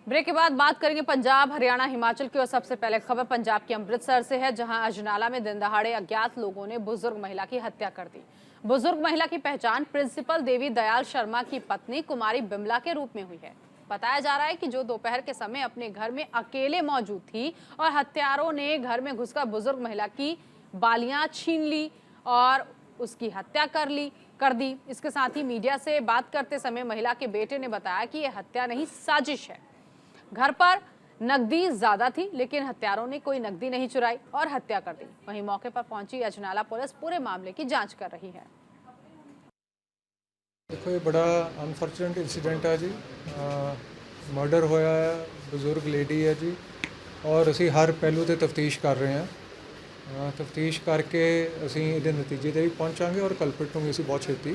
Break के बाद बात करेंगे पंजाब, हरियाणा, हिमाचल की। और सबसे पहले खबर पंजाब के अमृतसर से है, जहां अजनाला में दिन दहाड़े अज्ञात लोगों ने बुजुर्ग महिला की हत्या कर दी। बुजुर्ग महिला की पहचान प्रिंसिपल देवी दयाल शर्मा की पत्नी कुमारी बिमला के रूप में हुई है। बताया जा रहा है कि जो दोपहर के समय अपने घर में अकेले मौजूद थी और हत्यारों ने घर में घुसकर बुजुर्ग महिला की बालियां छीन ली और उसकी हत्या कर दी। इसके साथ ही मीडिया से बात करते समय महिला के बेटे ने बताया कि यह हत्या नहीं, साजिश है। घर पर नकदी ज्यादा थी, लेकिन हत्यारों ने कोई नकदी नहीं चुराई और हत्या कर दी। वहीं मौके पर पहुंची अजनाला पुलिस पूरे मामले की जांच कर रही है। देखो, ये बड़ा अनफॉर्चुनेट इंसीडेंट है जी। मर्डर होया है, बजुर्ग लेडी है जी, और ਅਸੀਂ हर पहलू ਤੇ ਤਫਤੀਸ਼ ਕਰ ਰਹੇ ਹਾਂ। ਤਫਤੀਸ਼ ਕਰਕੇ ਅਸੀਂ ਇਹਦੇ ਨਤੀਜੇ ਤੇ ਵੀ ਪਹੁੰਚਾਂਗੇ ਔਰ ਕਲਪਿਟ ਨੂੰ ਵੀ ਅਸੀਂ ਬਹੁਤ ਛੇਤੀ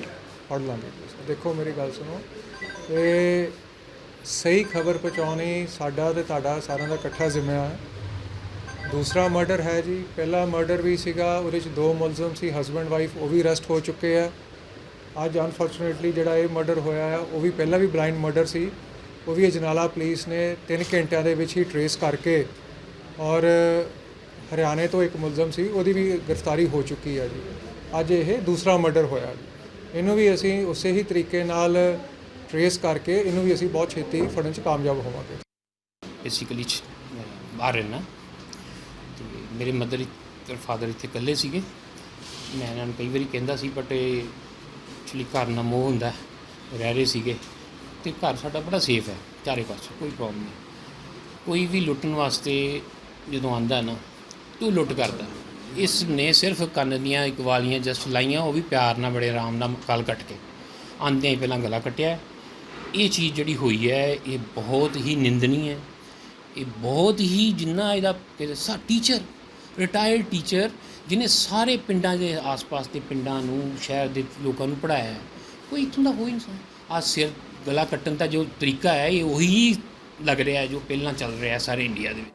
ਫੜ ਲਾਂਗੇ। ਦੇਖੋ, ਮੇਰੀ ਗੱਲ ਸੁਣੋ, ਇਹ ਸਹੀ ਖਬਰ ਪਹੁੰਚਾਉਣੀ ਸਾਡਾ ਤੇ ਤੁਹਾਡਾ ਸਾਰਿਆਂ ਦਾ ਇਕੱਠਾ ਜ਼ਿੰਮਾ ਹੈ। दूसरा मर्डर है जी, पहला मर्डर भी सीगा, ਉਹਦੇ 'ਚ 2 ਮੁਲਜ਼ਮ ਸੀ, ਹਸਬੈਂਡ ਵਾਈਫ, ਉਹ ਵੀ ਅਰੈਸਟ ਹੋ ਚੁੱਕੇ ਆ। ਅੱਜ ਅਨਫੋਰਚੂਨੇਟਲੀ ਜਿਹੜਾ ਇਹ ਮਰਡਰ ਹੋਇਆ ਹੈ, ਉਹ ਵੀ ਪਹਿਲਾਂ ਵੀ ਬਲਾਈਂਡ ਮਰਡਰ ਸੀ, ਉਹ ਵੀ ਅਜਨਾਲਾ ਪੁਲਿਸ ਨੇ 3 ਘੰਟਿਆਂ ਦੇ ਵਿੱਚ ਹੀ ਟਰੇਸ ਕਰਕੇ ਔਰ ਹਰਿਆਣੇ ਤੋਂ ਇੱਕ ਮੁਲਜ਼ਮ ਸੀ, ਉਹਦੀ ਵੀ ਗ੍ਰਿਫਤਾਰੀ ਹੋ ਚੁੱਕੀ ਹੈ ਜੀ। ਅੱਜ ਇਹ ਦੂਸਰਾ ਮਰਡਰ ਹੋਇਆ, ਇਹਨੂੰ ਵੀ ਅਸੀਂ ਉਸੇ ਹੀ ਤਰੀਕੇ ਨਾਲ ਟਰੇਸ ਕਰਕੇ ਇਹਨੂੰ ਵੀ ਅਸੀਂ ਬਹੁਤ ਛੇਤੀ ਫੜਨ 'ਚ ਕਾਮਯਾਬ ਹੋਵਾਂਗੇ। बेसिकली बाहर रहना तो मेरे मदर और फादर इतने कल्ले सीगे। मैं इन्होंने कई बार कहता सी, बट एक्चुअली घर ना मोह होंदा, रह रहे सीगे। तो घर साडा बड़ा सेफ है, चारे पासों कोई प्रॉब्लम नहीं। कोई भी लुट्टन वास्ते जो आंदा है ना, तो लुट करता। इसने सिर्फ कन्न दियां एक वालियां जस्ट लाइयां, वो भी प्यार ना, बड़े आराम नाल गल कट के आंदियां ही पहला गला कट्टिया। ये चीज़ जिहड़ी हुई है, ये बहुत ही निंदनीय है। ये बहुत ही जिन्ना इहदा टीचर, रिटायर्ड टीचर, जिन्हें सारे पिंडां के आस पास के पिंडां नूं, शहर के लोगों को पढ़ाया है, कोई इत्थों दा कोई इंसान। आज सिर गला कट्टन का जो तरीका है, ये वही लग रहा है जो पहला चल रहा है सारे इंडिया दे।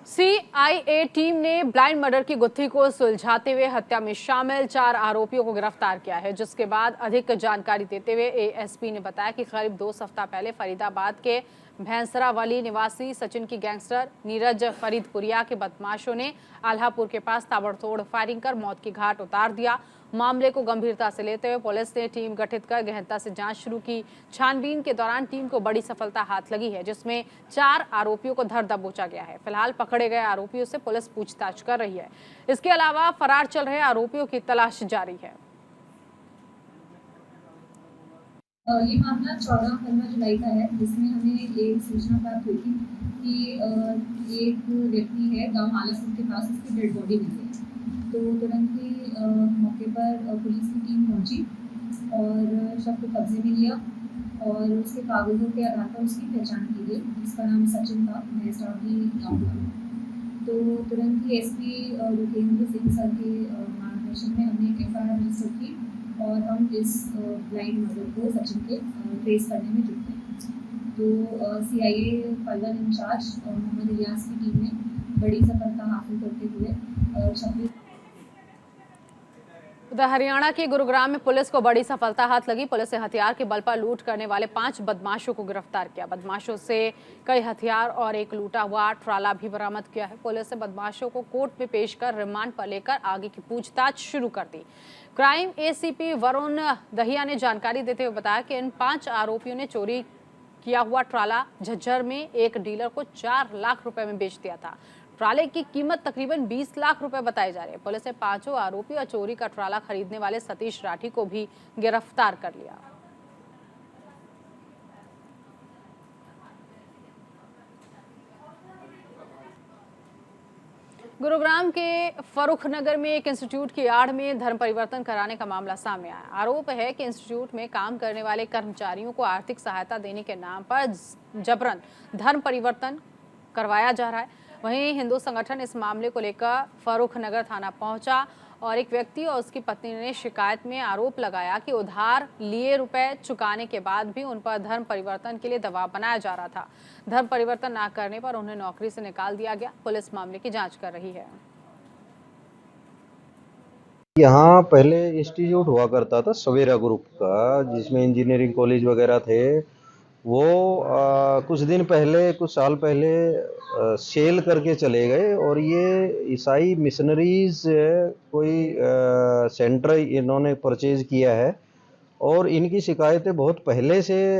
सीआईए टीम ने ब्लाइंड मर्डर की गुत्थी को सुलझाते हुए हत्या में शामिल 4 आरोपियों को गिरफ्तार किया है, जिसके बाद अधिक जानकारी देते हुए एएसपी ने बताया कि करीब 2 सप्ताह पहले फरीदाबाद के भैंसरावली निवासी सचिन की गैंगस्टर नीरज फरीदपुरिया के बदमाशों ने आल्हापुर के पास ताबड़तोड़ फायरिंग कर मौत की घाट उतार दिया। मामले को गंभीरता से लेते हुए पुलिस ने टीम गठित कर गहनता से जांच शुरू की। छानबीन के दौरान टीम को बड़ी सफलता हाथ लगी है, जिसमें 4 आरोपियों को धर दबोचा गया है। फिलहाल पकड़े गए आरोपियों से पुलिस पूछताछ कर रही है। इसके अलावा फरार चल रहे आरोपियों की तलाश जारी है। ये मामला 14-15 जुलाई का है, जिसमें हमें एक सूचना प्राप्त हुई थी कि एक व्यक्ति है गांव आलापुर के पास, उसकी डेड बॉडी मिली है। तो तुरंत ही मौके पर पुलिस की टीम पहुंची और शव को कब्जे में लिया और उसके कागजों के आधार पर उसकी पहचान की गई, जिसका नाम सचिन था, भैंसरावली गाँव का। तो तुरंत ही एसपी रुकेंद्र सिंह सर के मार्गदर्शन में हमने FIR रजिस्टर की और हम इस ब्लाइंड मर्डर को सचिन के ट्रेस करने में जुटे हैं। तो सीआईए पलवल इंचार्ज मोहम्मद इलियास की टीम ने बड़ी सफलता हासिल करते हुए 26। उधर हरियाणा के गुरुग्राम में पुलिस को बड़ी सफलता हाथ लगी। पुलिस ने हथियार के बल पर लूट करने वाले 5 बदमाशों को गिरफ्तार किया। बदमाशों से कई हथियार और एक लूटा हुआ ट्राला भी बरामद किया है। पुलिस ने बदमाशों को कोर्ट में पेश कर रिमांड पर लेकर आगे की पूछताछ शुरू कर दी। क्राइम एसीपी वरुण दहिया ने जानकारी देते हुए बताया कि इन 5 आरोपियों ने चोरी किया हुआ ट्राला झज्जर में एक डीलर को 4 लाख रुपए में बेच दिया था। ट्राले की कीमत तकरीबन 20 लाख रुपए बताई जा रही है। पुलिस ने 5 आरोपी और चोरी का ट्राला खरीदने वाले सतीश राठी को भी गिरफ्तार कर लिया। गुरुग्राम के फरुखनगर में एक इंस्टीट्यूट की आड़ में धर्म परिवर्तन कराने का मामला सामने आया। आरोप है कि इंस्टीट्यूट में काम करने वाले कर्मचारियों को आर्थिक सहायता देने के नाम पर जबरन धर्म परिवर्तन करवाया जा रहा है। वहीं हिंदू संगठन इस मामले को लेकर फरुखनगर थाना पहुंचा और एक व्यक्ति और उसकी पत्नी ने शिकायत में आरोप लगाया कि उधार लिए रुपए चुकाने के बाद भी उन पर धर्म परिवर्तन के लिए दबाव बनाया जा रहा था। धर्म परिवर्तन न करने पर उन्हें नौकरी से निकाल दिया गया। पुलिस मामले की जांच कर रही है। यहाँ पहले इंस्टीट्यूट हुआ करता था सवेरा ग्रुप का, जिसमें इंजीनियरिंग कॉलेज वगैरह थे। वो कुछ दिन पहले, कुछ साल पहले सेल करके चले गए। और ये ईसाई मिशनरीज कोई सेंटर इन्होंने परचेज किया है, और इनकी शिकायतें बहुत पहले से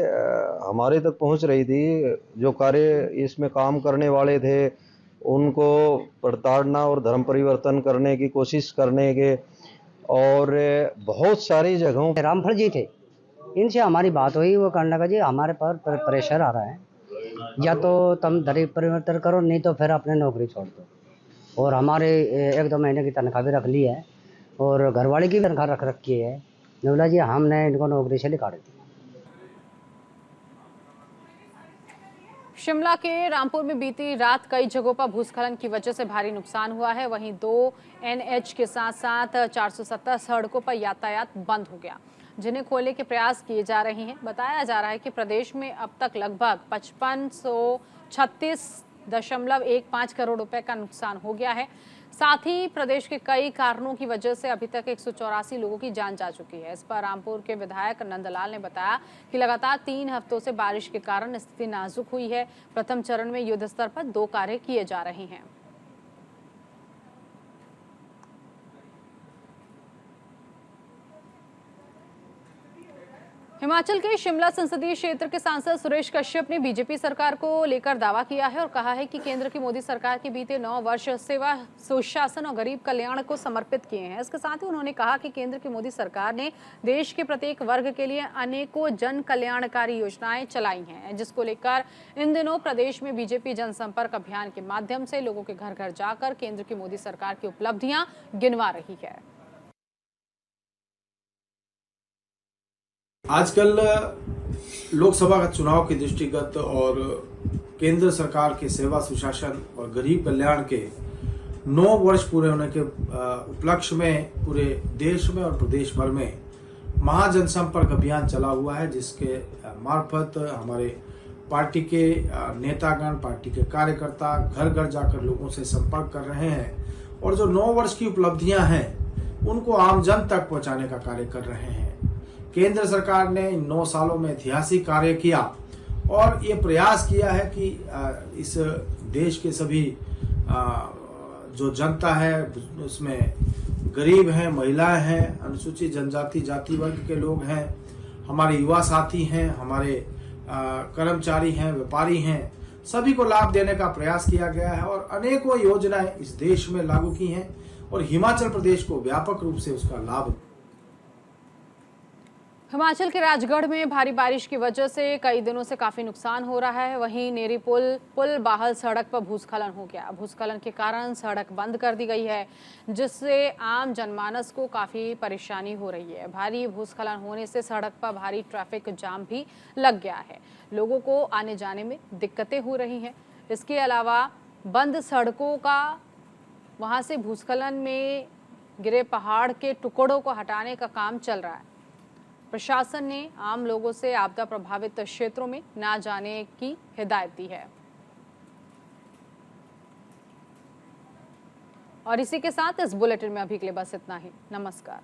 हमारे तक पहुंच रही थी। जो कार्य इसमें काम करने वाले थे उनको प्रताड़ना और धर्म परिवर्तन करने की कोशिश करने के, और बहुत सारी जगहों रामफल जी थे, इनसे हमारी बात हुई। वो कहने लगा जी हमारे पर प्रेशर आ रहा है, या तो तुम धर्म परिवर्तन करो, नहीं तो फिर अपने नौकरी छोड़ दो। और हमारे 1-2 महीने की तनख्वाह भी रख ली है, और घरवाले की भी तनख्वाह रख रखी है। बोला जी हमने इनको नौकरी से निकाल दी। शिमला के रामपुर में बीती रात कई जगहों पर भूस्खलन की वजह से भारी नुकसान हुआ है। वहीं 2 NH के साथ साथ 470 सड़कों पर यातायात बंद हो गया, जिन्हें खोलने के प्रयास किए जा रहे हैं। बताया जा रहा है कि प्रदेश में अब तक लगभग 5536.15 करोड़ रुपए का नुकसान हो गया है। साथ ही प्रदेश के कई कारणों की वजह से अभी तक 184 लोगों की जान जा चुकी है। इस पर रामपुर के विधायक नंदलाल ने बताया कि लगातार 3 हफ्तों से बारिश के कारण स्थिति नाजुक हुई है। प्रथम चरण में युद्ध स्तर पर 2 कार्य किए जा रहे हैं। हिमाचल के शिमला संसदीय क्षेत्र के सांसद सुरेश कश्यप ने बीजेपी सरकार को लेकर दावा किया है और कहा है कि केंद्र की मोदी सरकार के बीते 9 वर्ष सेवा, सुशासन और गरीब कल्याण को समर्पित किए हैं। इसके साथ ही उन्होंने कहा कि केंद्र की मोदी सरकार ने देश के प्रत्येक वर्ग के लिए अनेकों जन कल्याणकारी योजनाएं चलाई हैं, जिसको लेकर इन दिनों प्रदेश में बीजेपी जनसंपर्क अभियान के माध्यम से लोगों के घर घर जाकर केंद्र की मोदी सरकार की उपलब्धियां गिनवा रही है। आजकल लोकसभा का चुनाव के दृष्टिगत और केंद्र सरकार के सेवा, सुशासन और गरीब कल्याण के 9 वर्ष पूरे होने के उपलक्ष्य में पूरे देश में और प्रदेश भर में महाजनसंपर्क अभियान चला हुआ है, जिसके मार्फत हमारे पार्टी के नेतागण, पार्टी के कार्यकर्ता घर घर जाकर लोगों से संपर्क कर रहे हैं और जो 9 वर्ष की उपलब्धियां हैं उनको आम जन तक पहुंचाने का कार्य कर रहे हैं। केंद्र सरकार ने इन 9 सालों में ऐतिहासिक कार्य किया और ये प्रयास किया है कि इस देश के सभी जो जनता है उसमें गरीब हैं, महिलाएं हैं, अनुसूचित जनजाति जाति वर्ग के लोग हैं, हमारे युवा साथी हैं, हमारे कर्मचारी हैं, व्यापारी हैं, सभी को लाभ देने का प्रयास किया गया है और अनेकों योजनाएं इस देश में लागू की हैं और हिमाचल प्रदेश को व्यापक रूप से उसका लाभ। हिमाचल के राजगढ़ में भारी बारिश की वजह से कई दिनों से काफी नुकसान हो रहा है। वहीं नेरी पुल बाहल सड़क पर भूस्खलन हो गया। भूस्खलन के कारण सड़क बंद कर दी गई है, जिससे आम जनमानस को काफी परेशानी हो रही है। भारी भूस्खलन होने से सड़क पर भारी ट्रैफिक जाम भी लग गया है। लोगों को आने जाने में दिक्कतें हो रही हैं। इसके अलावा बंद सड़कों का वहां से भूस्खलन में गिरे पहाड़ के टुकड़ों को हटाने का काम चल रहा है। प्रशासन ने आम लोगों से आपदा प्रभावित क्षेत्रों में ना जाने की हिदायत दी है। और इसी के साथ इस बुलेटिन में अभी के लिए बस इतना ही। नमस्कार।